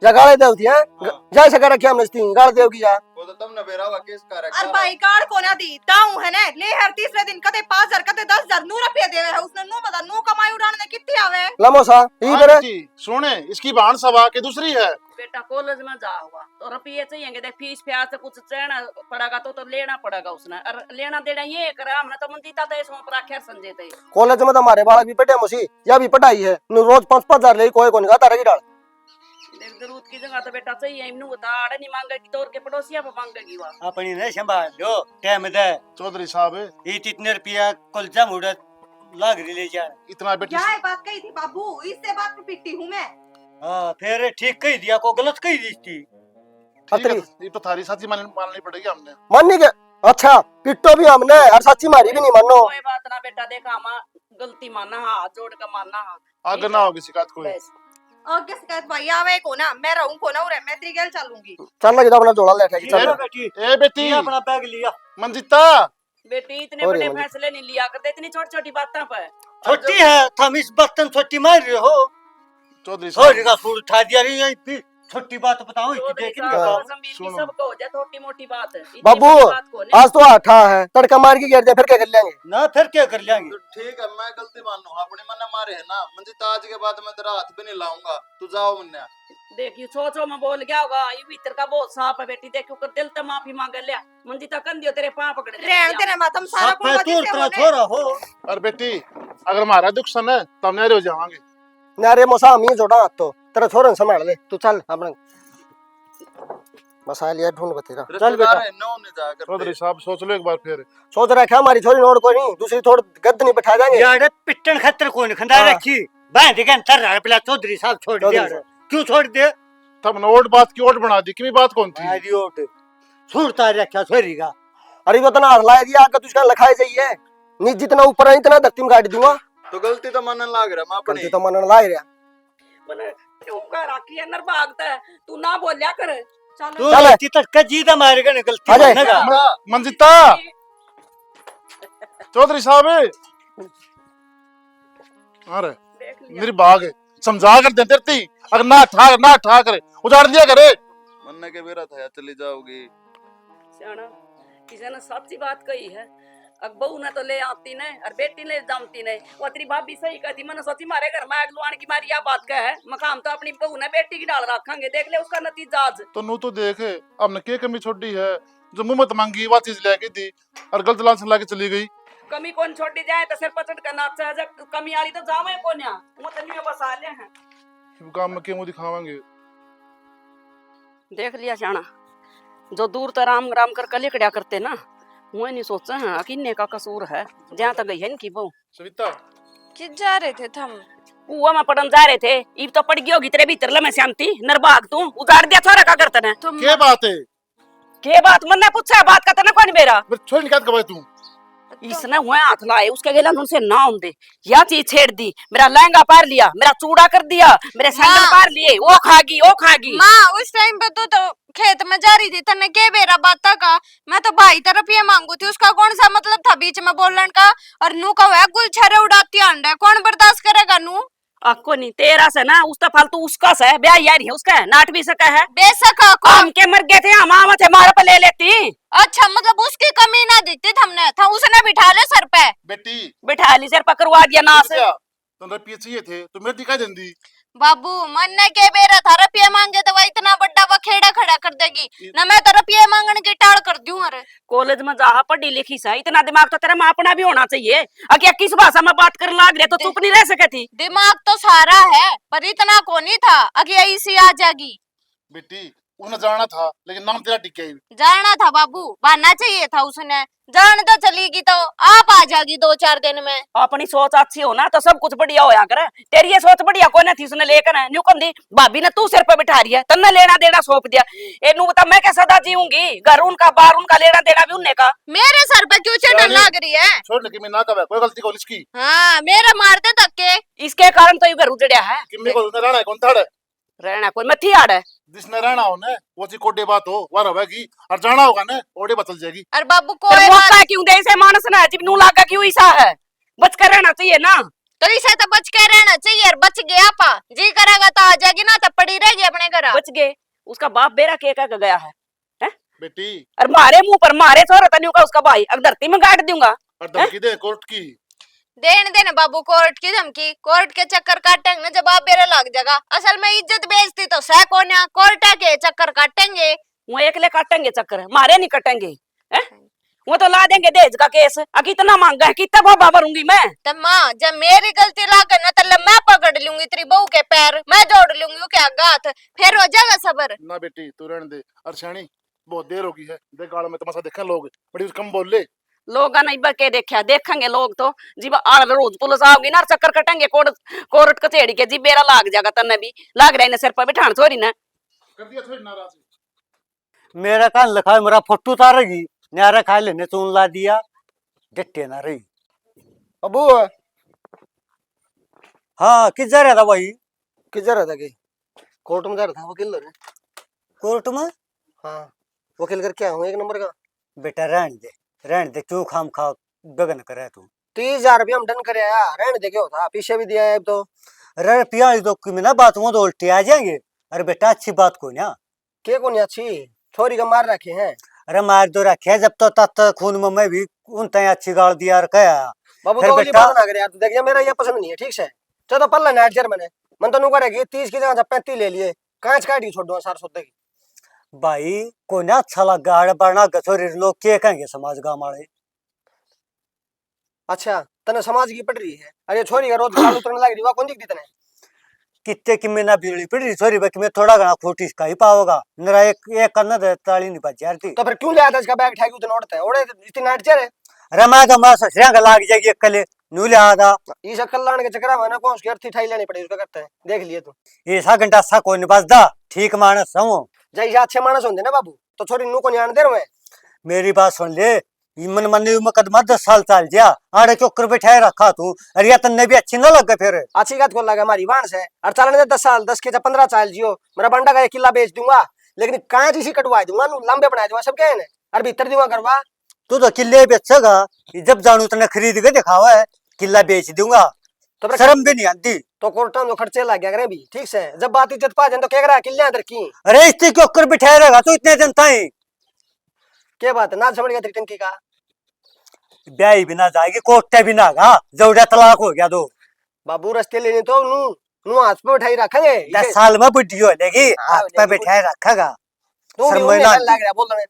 जगाड़े देवती है
हाँ।
जैसे कर रखी हमने स्टिंग गाड़ देव की जा।
वो तो तुमने बेरा हुआ केस का रखा
और भाई कार्ड को ना दी ताऊ है ना, ले हर तीसरे दिन कते 5,000 कते 10,000 नू रुपया देवे है उसने, नू बता नू कमाई उड़ाने कितनी आवे।
लमोसा ये
हाँ
करे
बेटी, सुने इसकी बहन सवा के दूसरी है।
बेटा कॉलेज में जा हुआ तो रुपये चाहिए, देख फीस प्याज से कुछ चढ़ना पड़ेगा तो लेना पड़ेगा उसने, और लेना देना ये करा हमने तो मंदिता दे सौंप रखे संजय थे।
कॉलेज में तो हमारे बालक भी पढ़े मुसी या भी पढ़ाई है, नु रोज 5-5 हजार ले कोई कोनी गाता रही डाल।
देख जरूरत की जगह तो बेटा चाहिए, इन्हू बता आड़े नहीं मांगेगी तो और के पड़ोसिया पे मांगेगी वह।
अपनी नहीं संभाल लो टाइम दे।
चौधरी साहब
ये इतने रुपया कलजा मुड़ा लाग रही ले जा।
इतना बेटी
क्या बात कही थी बाबू, इससे बात पे पिट्टी हूँ मैं।
हाँ फिर ठीक कही दिया को गलत कही दी थी।
ठीक है, ये तो थारी साथी माननी पड़ेगी हमने।
माननी के अच्छा पिट्टो भी हमने और सच्ची मारी भी नहीं मानो।
कोई बात ना बेटा, देखा हम गलती मानना, हाथ जोड़ कर मानना।
आगे ना होगी शिकायत कोई।
बस
आगे शिकायत भाई आवे को ना, मैं रहूं को ना उरे, मैं तेरी गल चलूंगी।
चल लगे अपना जोड़ा लेके
ठीक
चल।
है बेटी,
ए बेटी
ये अपना बैग लिया।
मंजिता,
बेटी इतने
और
बड़े
ये वाली।
फैसले नहीं लिया करते इतनी छोटी छोटी बातों पर।
छोटी है तुम इस बर्तन छोटी मार रहे हो।
चौधरी
छोरी
साहब
का सूर उठा दिया रही है इतनी छोटी बात बताओ इसकी
चौधरी
देख
साहब,
नहीं
कसम भी इनकी
सुनो।
सबको हो जाए छोटी मोटी बात है, इतनी
बाबू
बड़ी बात को नहीं।
आज तो आठा है तड़का मार के गिर दे फिर क्या कर लेंगे।
ना फिर क्या कर लेंगे।
तो ठीक है, मैं गलती मान लूँ, अपने मन मारे है ना मंजिता, आज के बाद मैं तेरा हाथ भी नहीं लाऊंगा, तू जाओ मुन्ना।
देखियो सोचो मैं बोल गया होगा, ये भीतर का बहुत साफ है बेटी, देखियो कर दिल तो माफी मांग लिया। मंजिता कन दियो तेरे पांव पकड़े
रहन तेरे मातम सारा
सब
कुल
पे
वजह
तोड़
से
तेरा
होने।
छोरा हो।
और बेटी अगर हमारा दुख सन है तो हम नहरे हो जाएंगे।
नारे मोसा हम ही जोड़ा हाथ तो तेरा छोरन संभाल ले तू चल अपना मसाला ये ढूंढ बतेरा। चल बेटा
रिश्तेदार है, नो ने जाकर
चौधरी साहब सोच लो एक बार फिर।
सोच रखा हमारी छोरी नोड़ कोई नहीं, दूसरी थोड़ी गद्द नहीं बैठा देंगे।
यार पिट्टन खतर कौन खंदा
हाँ।
रखी बांध के अंतर रहा पिला चौधरी साहब छोड़
चौधरी
दिया।
साहब।
क्यों छोड़ दे?
तब नोट बात की ओट बना दी कि बात कौन थी?
मारी ओट छूटता रखा छोरी का।
अरे वो तना हला दिया आकर तुझका लखाए जाइए नी जितना ऊपर है इतना धरती में गाड़ी दूंगा।
तो गलती तो मानने लाग रहा मैं अपनी।
गलती तो मनन लाग रहा।
मैंने क्यों कह रखी है नर भागता है, तू ना बोलिया कर। चल
तू
चल।
गलती तक का जीता मारेगा ना गलती
आ जाए।
मानेगा।
मंजिता, चौधरी साहब अरे
देख लिया
मेरी बाग है, समझा कर दे तेरती, अगर ना ठा करे उजाड़ दिया करे।
मन्ने के बेरा था, चली जाओगी।
सियाना किसी ने सच्ची बात कही है, अब बहू ने तो ले आती ने और बेटी ने जमती ने, वो तेरी भाभी सही कहती, मैंने सोची मारे घर में आग लुआने की मारी या बात का है, मकाम तो अपनी बहू ने बेटी की डाल रखेंगे, देख ले उसका नतीजा आज।
तो नू तो देख हमने क्या कमी छोड़ी है, जो मुंह मत मांगी वो चीज लेके दी और गलत लान से लाके चली गई।
कमी कौन छोड़ी जाए तो सिर पचट कर नाच है, जब कमी आली तो जावे कौन या वो तो नहीं बसा ले हैं।
काम में क्यों दिखावांगे?
देख लिया जाना, जो दूर तो राम राम कर कल लिकड़िया करते ना, वो नहीं सोचा है किन्ने का कसूर है, जहाँ तक गई है इनकी बहू।
सविता
किस जा रहे थे थम?
कुआ में पड़न जा रहे थे, इब तो पड़ गई होगी तेरे भीतर लमे शांति नरबाग तू उजाड़ दिया थोड़ा का करते ने।
तुम
क्या बात है?
के बात मन्ने पूछा बात करते ना कौन मेरा
मैं छोड़ निकाल कब तू
इसने हुए हाथ लाए उसके गेला उनसे ना होंदे या चीज छेड़ दी, मेरा लहंगा पार लिया, मेरा चूड़ा कर दिया, मेरे सैंडल
माँ।
पार लिए, वो खागी।
माँ उस टाइम पे तो खेत में जा रही थी, तने के बेरा बाता का, मैं तो भाई तरफ ये मांगू थी, उसका कौन सा मतलब था बीच में बोलन का? और नू का वह गुलछरे उड़ाती अंडा, कौन बर्दाश्त करेगा नू?
अक्को नहीं तेरा से ना उसका फालतू उसका से ब्याह यार है उसका नाट भी सका है
बेसका को
हम के मर गए थे हम आवा थे मारे पे ले लेती।
अच्छा मतलब उसकी कमी ना दिखती हमने था, उसने बिठा ले सर पे।
बेटी
बिठा ली सर पकड़वा दिया नास।
क्या तुम रुपये चाहिए थे तो मेरे दिखा देंगी।
बाबू मन ने के बेरा था रुपये मांगे तो वह इतना बड़ा वखेड़ा खड़ा कर देगी ना, मैं तो रुपये मांगने की टाल कर दूं। अरे
कॉलेज में जा पढ़ी लिखी सा इतना दिमाग तो तेरा माँ अपना भी होना चाहिए, अगर किस भाषा में बात कर लाग रहे तो चुप नहीं रह सके थी।
दिमाग तो सारा है पर इतना को नहीं था, अगे ऐसी आ जाएगी।
बेटी उन्हें जाना था लेकिन नाम तेरा टिक गया।
जाना था बाबू, बहाना चाहिए था उसने, जान तो चलेगी तो आप आ जाएगी 2-4 दिन में।
अपनी सोच अच्छी हो ना तो सब कुछ बढ़िया होया करे, तेरी ये सोच बढ़िया कोई थी उसने लेकर न्यू कंदी भाभी ने तू सिर पे बिठा रही है, तन्ने लेना देना सौंप दिया। ए नू बता मैं कैसा दा जीऊंगी, घर उनका बाहर उनका लेना देना भी उनने का।
मेरे सर पे क्यों चढ़न लग रही है?
छोड़ लेकिन मैं ना कब कोई गलती को इसकी
हाँ मेरा मारते धक्के,
इसके कारण तो ये घर उजड़िया है।
कि मेरे को रहना है कौन था
रहना कोई मथी आड़ है
जिसने रहना हो ना वो ची कोडे बात हो वार होगी और जाना होगा ना ओडे बदल जाएगी।
अरे बाबू
फिर
कोई बात
मौका क्यों दे इसे मानस ना जिब नू लागा क्यों ऐसा है, बच कर रहना चाहिए ना।
तो इसे तो बच के रहना चाहिए, और बच गया पा जी करेगा तो आ जाएगी ना, तो पड़ी रहेगी अपने घर।
बच गए उसका बाप बेरा के का गया है, हैं?
बेटी
और मारे मुंह पर मारे छोरा तन्यू का उसका भाई अब धरती में गाड़ दूंगा।
और धमकी दे कोर्ट की
देने देने बाबू कोर्ट की धमकी, कोर्ट के चक्कर काटेंगे ना जब आप बेरे लग जाएगा। असल में इज्जत बेइज्जती तो सह कोन्या, कोर्ट के चक्कर काटेंगे।
वो एकले काटेंगे चक्कर मारे नहीं कटेंगे, हैं? वो तो ला देंगे दहेज का केस, अब कितना मांगा है कितना बाबा भरूंगी मैं।
तो माँ जब मेरी गलती लागे ना तो मैं पकड़ लूंगी तेरी बहू के पैर, मैं जोड़ लूंगी उसके हाथ, फिर हो जाएगा सबर।
ना बेटी तू रहने दे। अर्शानी बहुत देर हो गई है, देख गाड़ में तमाशा देखा लोग बड़ी कम बोल ले।
लोग नहीं बके देखा देखेंगे लोग तो जी आड़ रोज पुलिस आओगी ना चक्कर कटेंगे कोर्ट कचेड़ी के जी बेरा लाग जाएगा तन्ने भी लाग रहा है सिर पर बिठान छोरी ना।
कर दिया थोड़ी नाराज
मेरा कान लिखा है मेरा फोटो उतारेगी, न्यारा खा लेने चून ला दिया डटे ना रही।
अबू
हाँ किस जा रहा था भाई?
किस जा रहा था कि कोर्ट में जा रहा था वकील ने।
कोर्ट में?
हाँ वकील करके आया हूँ 1 नंबर का।
बेटा रहने दे क्यों खाम खा गगन करे तू।
30,000 रुपया हम डन करे आया, रहने दे क्या होता, पीछे भी दिया है अब तो।
अरे पिया तो कि ना बात वो तो उल्टी आ जाएंगे। अरे बेटा अच्छी बात को ना
के को नहीं अच्छी छोरी का मार रखे हैं।
अरे मार दो रखे जब तो तत खून में मैं भी उन तय अच्छी गाल दिया और कहा
बाबू
फिर
तो
बेटा-
बात ना करे यार, तू देख मेरा ये पसंद नहीं है ठीक से। चलो पल्ला नाट जर मैंने मन तो नु करेगी 30 की जगह 35 ले लिए, कांच काटी छोड़ दो 400 की।
भाई को ना अच्छा लगा आड़े बढ़ना गछोरी लोग के कहेंगे समाज गाँव वाले।
अच्छा तने समाज की पड़ रही है, अरे छोरी का रोज गाल उतरने लग रही है, कौन दिखती तने?
कितने की में ना बिजली पड़ रही सॉरी बाकी में थोड़ा घना खोटी का ही पाओगा मेरा एक करना दे ताली नहीं बच यार थी।
तो फिर क्यों ले आता इसका बैग ठाकी उतने उड़ता है ओड़े इतनी नाट जर है।
अरे मैं तो मैं ससुरिया का लाग जाएगी एक कले नू ले आदा
ये शक्ल लाने के चक्कर में ना कौन उसकी अर्थी ठाई लेनी पड़ेगी उसका करते हैं, देख लिए तू।
ऐसा घंटा सा कोई नहीं बसदा ठीक मानस हूँ।
जय अच्छे मानस होंगे ना बाबू तो छोरी नू को नहीं आने दे रहे।
मेरी बात सुन ले मन मन मुकदमा 10 साल चल जा आड़े चौकर बैठाए रखा तू अरे या तन्ने भी अच्छी ना लगे फिर।
अच्छी बात को लगा हमारी वाण से और चलने दे 10 साल 10 के 15 साल जियो, मेरा बंडा का 1 किला बेच दूंगा लेकिन कांच इसी कटवा दूंगा नू लंबे बना दूंगा सब क्या है और भीतर दूंगा करवा।
तू तो किले बेचेगा जब जानू तने खरीद के दिखावा है किला बेच दूंगा
तो फिर
शर्म भी नहीं आती।
तो कोर्टा में खर्चे लग गया करे भी ठीक से, जब बात इज्जत पा जाए तो क्या करा किले अंदर की
अरे इससे क्यों कर बिठाए रहेगा तू इतने दिन ताई
क्या बात है ना समझ गया तेरी टंकी का।
ब्याही भी ना जाएगी कोटे भी ना गा जौड़ा तलाक हो गया दो
बाबू रस्ते लेने तो नू नू हाथ पे बैठाई रखेंगे
10 साल में बुढ़ी हो लेगी हाथ पे बैठाए रखेगा।
तू भी
शर्म
उन्हें
ना
लग रहा बोल रहे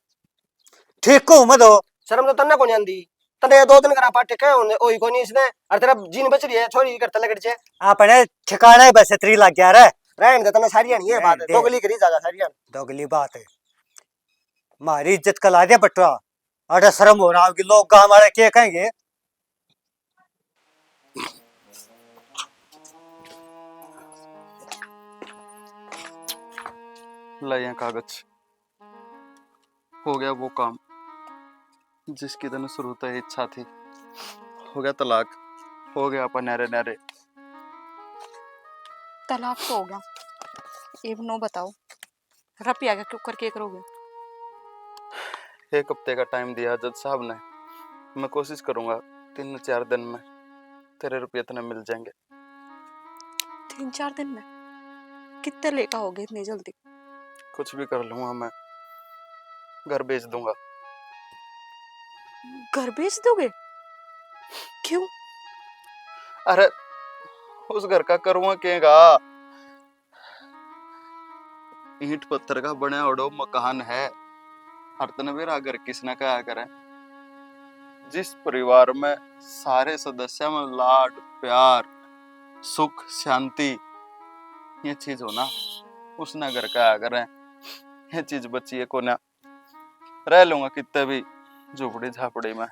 ठीक को मत हो
शर्म तो तन्ने को नहीं आंदी तने 2 दिन करा पाटे के ओई को नहीं इसने और तेरा जीन बच रही है छोरी करता लग जे
अपने ठिकाने बस 3 लाख 11
रहने दे तना सारी नहीं है बात
रहने दे।
दोगली करी जागा सारी
दोगली बात है, हमारी इज्जत कला दे बटवा। अरे शर्म हो रहा कि लोग गाँव वाले क्या कहेंगे।
लाया कागज, हो गया वो काम जिसकी तने शुरू से इच्छा थी। हो गया तलाक, हो गया अपन नहरे नहरे।
तलाक तो हो गया, एक नो बताओ रुपया का क्यों करके करोगे?
1 हफ्ते का टाइम दिया जज साहब ने, मैं कोशिश करूंगा 3-4 दिन में तेरे रुपये तने मिल जाएंगे।
3-4 दिन में कितने लेकर होगे इतनी जल्दी?
कुछ भी कर लूंगा मैं, घर बेच दूंगा।
घर बेच दोगे? क्यों?
अरे उस घर का करूँगा केगा, ईंट पत्थर का बना ओडो मकान है। हर तनवेरा घर किसने कहा करे, जिस परिवार में सारे सदस्य में लाड प्यार सुख शांति ये चीज हो ना, उसने घर का करे। ये चीज बची है को ना, रह लूंगा कितने भी झोपड़ी झापड़ी में,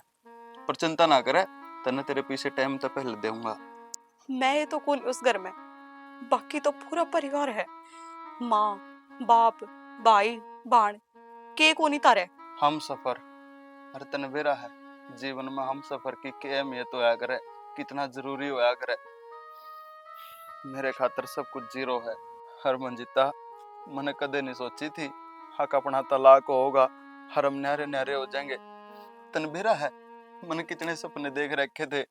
पर चिंता ना करे, तने तेरे पीछे टाइम तो पहले दूंगा।
मैं तो कौन उस घर में, बाकी तो पूरा परिवार है, माँ बाप भाई बाण के कोनी तारे।
हम सफर हर तनवेरा है, जीवन में हम सफर की क्या अहमियत होया करे, कितना जरूरी होया करे। मेरे खातर सब कुछ जीरो है। हर मंजिता मैंने कदे नहीं सोची थी हक अपना तलाक होगा, हर हम न्यारे न्यारे हो जाएंगे। तनवेरा है, मैंने कितने सपने देख रखे थे,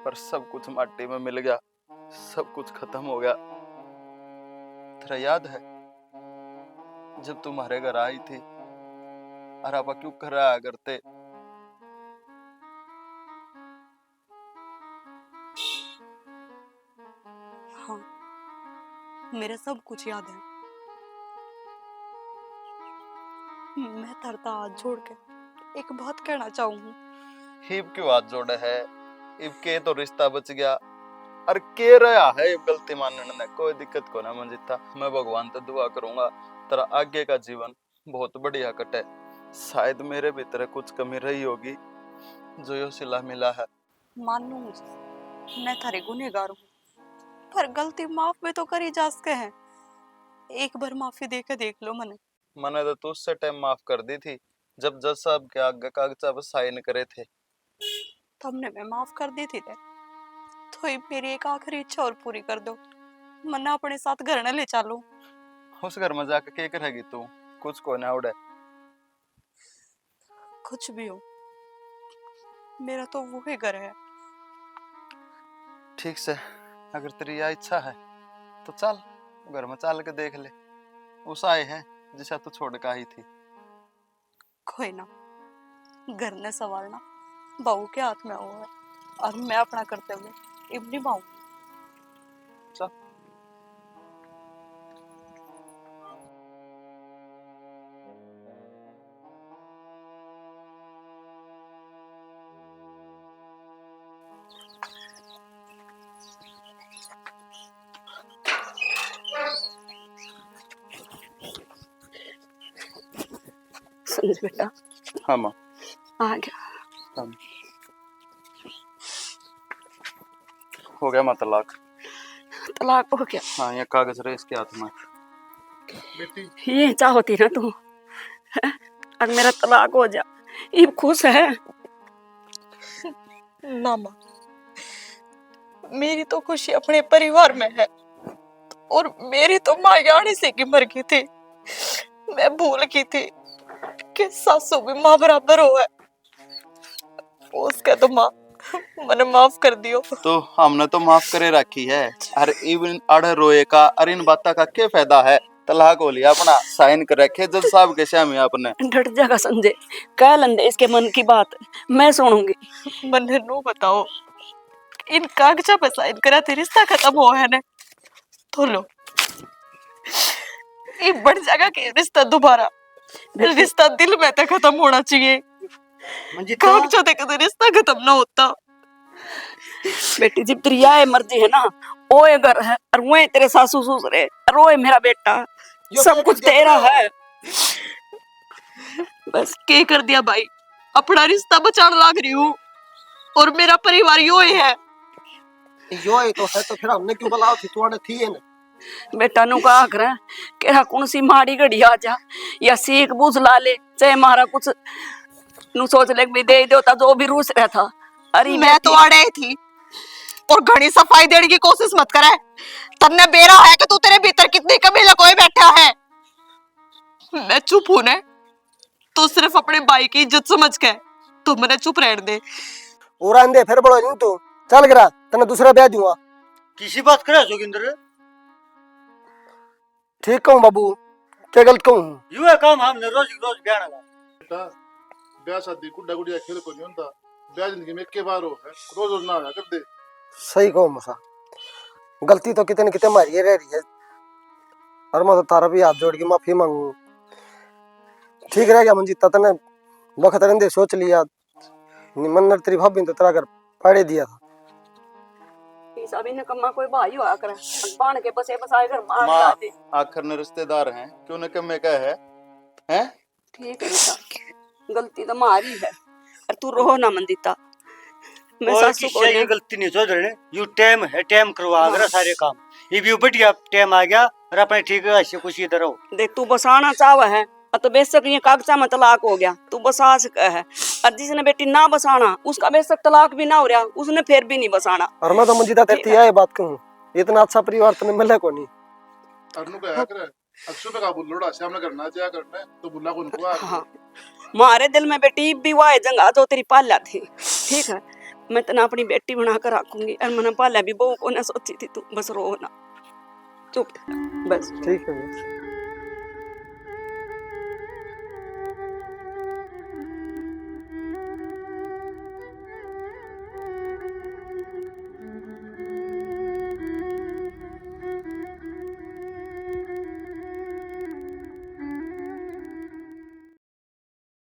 पर सब कुछ माटी में मिल गया, सब कुछ खत्म हो गया। तेरा याद है जब तुम्हारे घर आई थी, अरे आपा क्यों कर रहा करते?
हाँ, मेरे सब कुछ याद है। मैं तरता हाथ जोड़ के एक बात कहना चाहूंगी।
हिब क्यों हाथ जोड़े है? इब के तो रिश्ता बच गया, और के रहा है इब गलती मानने ने, कोई दिक्कत को ना मंजिता। मैं भगवान से दुआ करूंगा तेरा आगे का जीवन बहुत बढ़िया कटे। शायद मेरे भीतर कुछ कमी रही होगी जो यो सिला मिला है।
मानू मैं थारे गुनहगार हूँ, पर गलती माफ भी तो करी जा सके हैं। एक बार माफी दे के देख लो मने।
मैंने तो तुझसे टाइम माफ कर दी थी जब जज साहब के आगे कागज पर साइन करे थे।
तुमने मैं माफ कर दी थी ते, तो ये मेरी एक आखिरी इच्छा और पूरी कर दो, मन्ना अपने साथ घर न ले चलो।
उस घर में जाकर क्या करेगी तू? कुछ को ना उड़े।
कुछ भी हो, मेरा तो वो ही घर है।
ठीक से, अगर तेरी यह इच्छा है तो चल घर में चल के देख ले, उस आए है जिसे तू छोड़ के आई थी।
कोई ना, घर ने संभालना बहू के हाथ में हुआ है, और मैं अपना कर्तव्य इब निभाऊं।
चल।
संजय बेटा
हाँ माँ,
आ गया।
हाँ। हो गया माँ तलाक।
तलाक हो गया?
हाँ, ये कागज रहे इसके हाथ में।
बेटी
ये चाहती ना तू, और मेरा तलाक हो जा, ये खुश है?
ना माँ, मेरी तो खुशी अपने परिवार में है, और मेरी तो माँ यानी से की मर गई थी। मैं भूल गई थी कि सासू भी माँ बराबर हो है। उसका तो माँ मैंने माफ कर दियो।
तो हमने तो माफ करे रखी है, अरे इवन अड़ रोए का, अरे इन बात का क्या फायदा है? तलाक हो लिया अपना, साइन कर रखे जज साहब के सामने आपने।
डट जाएगा संजय, कह लंदे इसके मन की बात, मैं सुनूंगी।
मन्ने नो बताओ, इन कागजा पे साइन करा थे रिश्ता खत्म हुआ है ने, तो लो ये बढ़ जाएगा कि रिश्ता दोबारा, रिश्ता दिल में तक खत्म होना चाहिए, कागजा तक तो रिश्ता खत्म ना होता।
बेटी जब तेरी है मर्जी है ना, ओए घर है और वो तेरे सासू ससुर है और वो है मेरा बेटा,
यो
सब
क्या
कुछ
कर दिया
तेरा
तूने?
है। बस के कर दिया भाई, अपना रिश्ता बचाने लाग रही हूँ और मेरा परिवार यो ही है।
यो ही तो है, तो फिर हमने क्यों बुलाओ थी, तू थी है ना।
बेटा नु कहा कर केरा कौन सी माड़ी घड़ी आ जा या सीख बूझ ला ले, चाहे मारा कुछ नु सोच ले भी दे देता जो भी रूस रहा था। अरे
मैं तो अड़े थी और घनी सफाई देने की कोशिश मत करे। तन्ने बेरा है कि तू तेरे भीतर कितनी कमी लकोए बैठा है। मैं चुप हूं ने, तू सिर्फ अपने भाई की इज्जत समझ के तू मैंने चुप रहने दे।
और आंदे फिर बड़ो नहीं तू, चल गिरा तने दूसरा ब्याह दूंगा।
किसी बात करे जोगिंदर?
ठीक कहूँ बाबू, क्या गलत कहूँ?
यू है काम हमने रोज रोज ब्याह लगा।
बेटा ब्याह शादी गुड्डा गुड़िया खेल को नहीं होता, ब्याह जिंदगी में एक के बार हो है, रोज रोज ना आया कर दे।
सही कहूँ मसा, गलती तो कितने कितने मारी रह रही है, और मैं तो तारा भी हाथ जोड़ के माफी मांगू। ठीक रह गया मंजीता, तने वक्त रहने सोच लिया, मन तेरी भाभी तो तेरा घर पाड़े दिया था।
अभी निकम्मा कोई भाई हुआ करे, बाण के बसे बसाए घर मार
माँ
डाल दे।
आखिर ने रिश्तेदार हैं, क्यों न कम में कह है हैं?
ठीक है बेटा, गलती तो मारी है और तू रो ना मंदिता। मैं
और
सासू
किसी
को
की गलती नहीं सोच रहे, यू टाइम है, टाइम करवा अगर सारे काम ये भी बढ़िया टाइम आ गया और अपने ठीक है ऐसे कुछ इधर हो।
देख तू बसाना चाह है तो बेशक ये कागजा में तलाक हो गया, तू बसा सका है, और जिसने बेटी ना बसाना उसका बेशक तलाक भी ना हो रहा, उसने फिर भी नहीं बसाना।
और मैं तो मंजीता तेरी है बात कहूँ, इतना अच्छा परिवार तने मिला को नहीं।
अरनु क्या करे, अक्षु पे का बुल्लोड़ा सामने करना चाहे करना तो बुल्ला को नुकवा।
हाँ मारे दिल में बेटी भी वाह जंगा जो तेरी पाला थी, ठीक है मैं तना अपनी बेटी बना कर रखूंगी, और मैंने पाला भी बहू को ना सोची थी, तू बस रो ना, चुप बस।
ठीक है।